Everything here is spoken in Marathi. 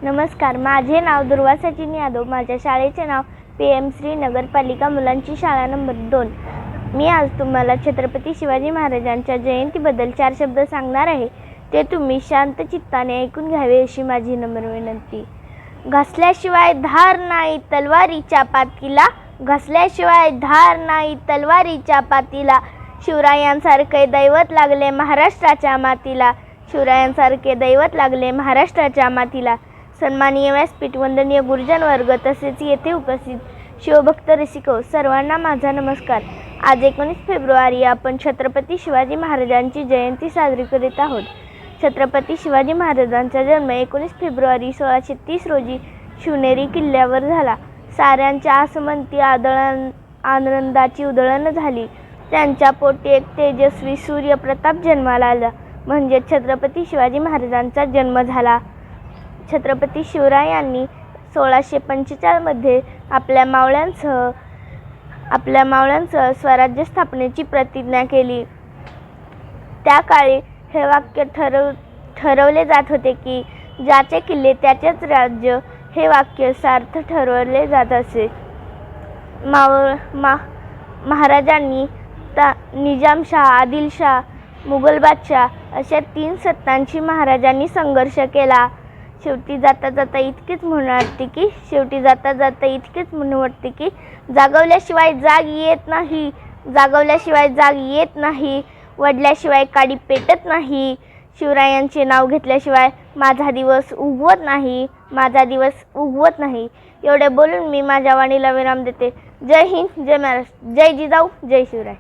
नमस्कार, माझे नाव दुर्वा सचिन यादव. माझ्या शाळेचे नाव PM श्री नगरपालिका मुलांची शाळा नंबर 2. मी आज तुम्हाला छत्रपती शिवाजी महाराजांच्या जयंतीबद्दल 4 शब्द सांगणार आहे. ते तुम्ही शांत चित्ताने ऐकून घ्यावे अशी माझी नम्र विनंती. घासल्याशिवाय धार नाही तलवारीच्या पातीला, घासल्याशिवाय धार नाही तलवारीच्या पातीला. शिवरायांसारखे दैवत लागले महाराष्ट्राच्या मातीला, शिवरायांसारखे दैवत लागले महाराष्ट्राच्या मातीला. सन्माननीय व्यासपीठ, वंदनीय गुरुजन वर्ग, तसेच येथे उपस्थित शिवभक्त रसिको, सर्वांना माझा नमस्कार. आज 19 फेब्रुवारी आपण छत्रपती शिवाजी महाराजांची जयंती साजरी करीत आहोत. छत्रपती शिवाजी महाराजांचा जन्म 19 फेब्रुवारी 1630 रोजी शिवनेरी किल्ल्यावर झाला. साऱ्यांच्या आसमंती आनंदाची उधळण झाली. त्यांच्या पोटी एक तेजस्वी सूर्यप्रताप जन्माला आला, म्हणजे छत्रपती शिवाजी महाराजांचा जन्म झाला. छत्रपती शिवरायांनी 1645 मध्ये आपल्या मावळ्यांसह स्वराज्य स्थापनेची प्रतिज्ञा केली. त्या काळी हे वाक्य ठरवले जात होते की ज्याचे किल्ले त्याचेच राज्य. हे वाक्य सार्थ ठरवले जात असे. महाराजांनी निजामशाह, आदिलशाह, मुघल बादशाह अशा 3 सत्तांशी महाराजांनी संघर्ष केला. शेवटी जाता जाता इतकेच म्हणून वाटते की जागवल्याशिवाय जाग येत नाही, वडल्याशिवाय काडी पेटत नाही. शिवरायांचे नाव घेतल्याशिवाय माझा दिवस उगवत नाही. एवढे बोलून मी माझ्या वाणीला विराम देते. जय हिंद, जय महाराष्ट्र, जय जिजाऊ, जय शिवराय.